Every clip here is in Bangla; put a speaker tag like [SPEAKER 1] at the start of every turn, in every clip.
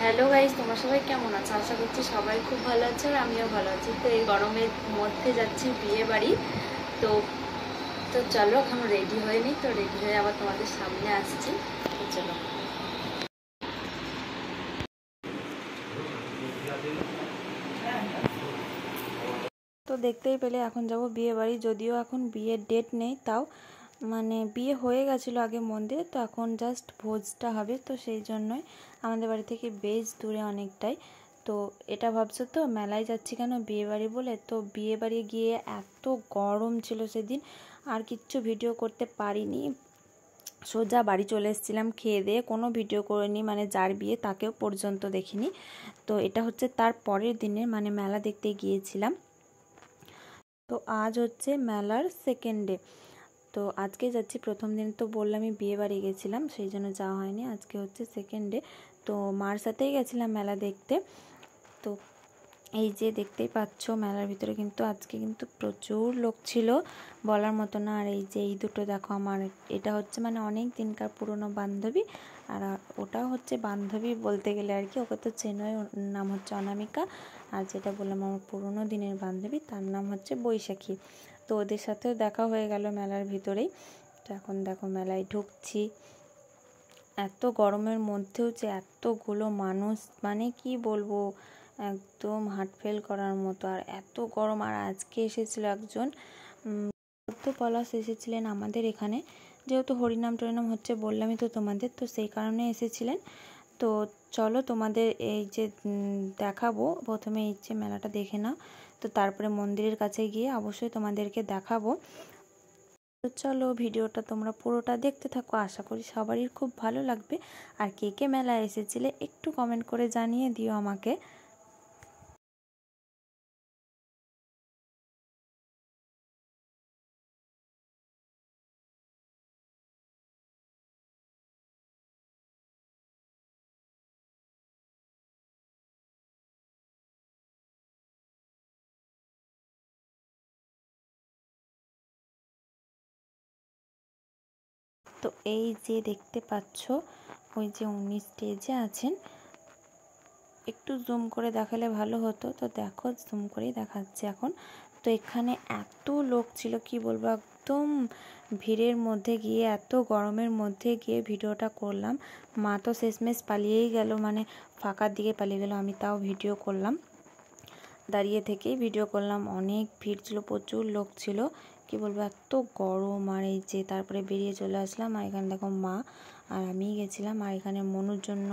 [SPEAKER 1] হ্যালো গাইস, তোমরা সবাই কেমন আছো? আশা করছি সবাই খুব ভালো আছে আর আমিও ভালো আছি। তো এই গরমের মধ্যে যাচ্ছি বিয়ে বাড়ি। তো তো চলো, এখন রেডি হয়নি, তো রেডি হয়ে আবার তোমাদের সামনে আসছি। তো চলো। তো দেখতেই পেলে এখন যাব বিয়ে বাড়ি, যদিও এখন বিয়ের ডেট নেই, তাও মানে বিয়ে হয়ে গেছিলো আগে মন্দিরে, তো এখন জাস্ট ভোজটা হবে। তো সেই জন্যই আমাদের বাড়ি থেকে বেশ দূরে অনেকটাই। তো এটা ভাবছো তো মেলায় যাচ্ছি কেন, বিয়ে বাড়ি বলে? তো বিয়ে বাড়ি গিয়ে এত গরম ছিল সেদিন, আর কিচ্ছু ভিডিও করতে পারিনি। সোজা বাড়ি চলে এসেছিলাম খেয়ে দিয়ে, কোনো ভিডিও করিনি, মানে যার বিয়ে তাকেও পর্যন্ত দেখিনি। তো এটা হচ্ছে তার পরের দিনে, মানে মেলা দেখতে গিয়েছিলাম। তো আজ হচ্ছে মেলার সেকেন্ড ডে। তো আজকে যাচ্ছি, প্রথম দিন তো বললামই বিয়ে বাড়ি গেছিলাম, সেই জন্য যাওয়া হয়নি। আজকে হচ্ছে সেকেন্ড ডে। তো মার সাথেই গেছিলাম মেলা দেখতে। তো এই যে দেখতেই পাচ্ছ মেলার ভিতরে কিন্তু আজকে কিন্তু প্রচুর লোক ছিল, বলার মতো না। আর এই যে এই দুটো দেখো, আমার এটা হচ্ছে মানে অনেক দিনকার পুরনো বান্ধবী, আর ওটাও হচ্ছে বান্ধবী বলতে গেলে আর কি, ওকে তো চেনোই, ওর নাম হচ্ছে অনামিকা। আর যেটা বললাম আমার পুরনো দিনের বান্ধবী, তার নাম হচ্ছে বৈশাখী। তো ওদের সাথেও দেখা হয়ে গেল মেলার ভিতরেই। তো এখন দেখো মেলায় ঢুকছি, এত গরমের মধ্যেও যে এতগুলো মানুষ, মানে কি বলবো, একদম হার্ট ফেল করার মতো। আর এত গরম। আর আজকে এসেছিল একজন পলাশ এসেছিলেন আমাদের এখানে, যেহেতু হরিনাম টরিনাম হচ্ছে বললামই তো তোমাদের, তো সেই কারণে এসেছিলেন। তো চলো তোমাদের এই যে দেখাবো, প্রথমে এই যে মেলাটা দেখে নাও, তো তারপরে মন্দিরের কাছে গিয়ে অবশ্যই তোমাদেরকে দেখাবো। তো চলো ভিডিওটা তোমরা পুরোটা দেখতে থাকো, আশা করি সবারই খুব ভালো লাগবে। আর কে কে মেলায় এসেছিলে একটু কমেন্ট করে জানিয়ে দিও আমাকে। তো এই যে দেখতে পাচ্ছ, ওই যে উনি স্টেজে আছেন, একটু জুম করে দেখালে ভালো হতো। তো দেখো জুম করেই দেখাচ্ছে এখন। তো এখানে এত লোক ছিল, কি বলবো, একদম ভিড়ের মধ্যে গিয়ে, এত গরমের মধ্যে গিয়ে ভিডিওটা করলাম। মা তো শেষমেশ পালিয়েই গেল, মানে ফাঁকার দিকে পালিয়ে গেল, আমি তাও ভিডিও করলাম, দাঁড়িয়ে থেকেই ভিডিও করলাম। অনেক ভিড় ছিল, প্রচুর লোক ছিল, কি বলবো এত গরম। আর এই যে তারপরে বেরিয়ে চলে আসলাম, আর এখানে দেখো মা আর আমি গেছিলাম, আর এখানে মনুর জন্য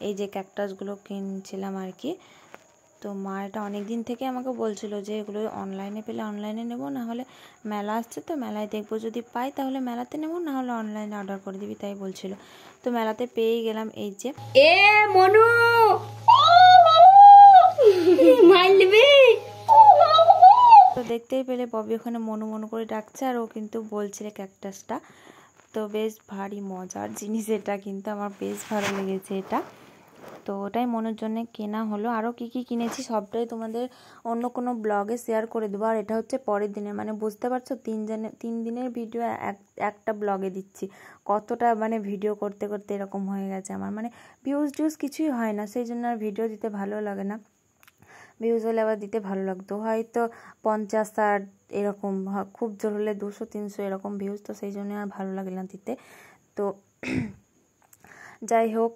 [SPEAKER 1] এই যে ক্যাকটাসগুলো কিনছিলাম আর কি। তো মা এটা অনেক দিন থেকে আমাকে বলছিল যে এগুলো অনলাইনে পেলে অনলাইনে নেব, না হলে মেলা আসছে তো মেলায় দেখবো, যদি পাই তাহলে মেলাতে নেব, না হলে অনলাইনে অর্ডার করে দিবি, তাই বলছিল। তো মেলাতে পেয়েই গেলাম। এই যে
[SPEAKER 2] এ মনু মাইলবি,
[SPEAKER 1] তো দেখতেই পেলে ববি ওখানে মনু মনু করে ডাকছে, আর ও কিন্তু বলছিল ক্যাকটাসটা। তো বেশ ভারী মজার জিনিস এটা, কিন্তু আমার বেশ ভালো লেগেছে এটা। তো ওটাই মনের জন্য কেনা হলো। আরও কি কি কিনেছি সবটাই তোমাদের অন্য কোনো ব্লগে শেয়ার করে দেবো। আর এটা হচ্ছে পরের দিনে, মানে বুঝতে পারছো, 3 দিনের ভিডিও একটা ব্লগে দিচ্ছি। কতটা মানে ভিডিও করতে করতে এরকম হয়ে গেছে আমার, মানে ভিউজ কিছুই হয় না, সেই জন্য আর ভিডিও দিতে ভালো লাগে না। ভিউজ হলে আবার দিতে ভালো লাগতো, হয়তো 50-60 এরকম, খুব জোর হলে 200-300 এরকম ভিউজ, তো সেই জন্য আর ভালো লাগে না দিতে। তো যাই হোক,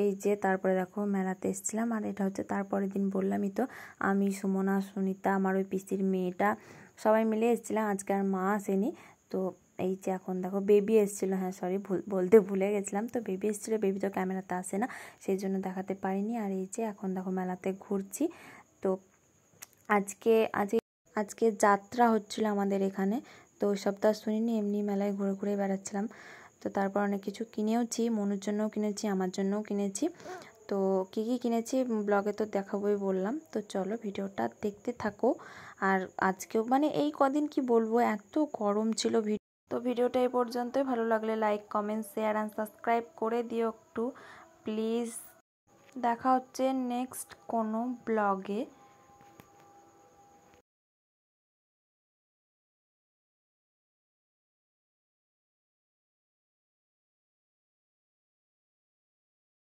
[SPEAKER 1] এই যে তারপরে দেখো মেলাতে এসেছিলাম, আর এটা হচ্ছে তারপরের দিন, বললামই তো, আমি, সুমনা, সুনিতা, আমার ওই পিসির মেয়েটা, সবাই মিলে এসেছিলাম। আজকে আর মা আসেনি। তো এই যে এখন দেখো বেবি এসেছিলো, হ্যাঁ সরি বলতে ভুলে গেছিলাম, তো বেবি এসেছিলো, বেবি তো ক্যামেরাতে আসে না, সেই জন্য দেখাতে পারিনি। আর এই যে এখন দেখো মেলাতে ঘুরছি। তো আজকে যাত্রা হচ্ছিল আমাদের এখানে, তো ওই সপ্তাহ শুনিনি, এমনি মেলায় ঘুরে ঘুরে বেড়াচ্ছিলাম। তো তারপর অনেক কিছু কিনেওছি, মনুর জন্যও কিনেছি, আমার জন্যও কিনেছি। তো কী কী কিনেছি ব্লগে তো দেখাবোই বললাম। তো চলো ভিডিওটা দেখতে থাকো। আর আজকেও মানে এই কদিন কি বলবো, এত গরম ছিল। তো ভিডিওটা এই পর্যন্তই, ভালো লাগলে like, comment, share and subscribe করে দিও একটু প্লিজ। দেখা হচ্ছে নেক্সট কোনো ব্লগে।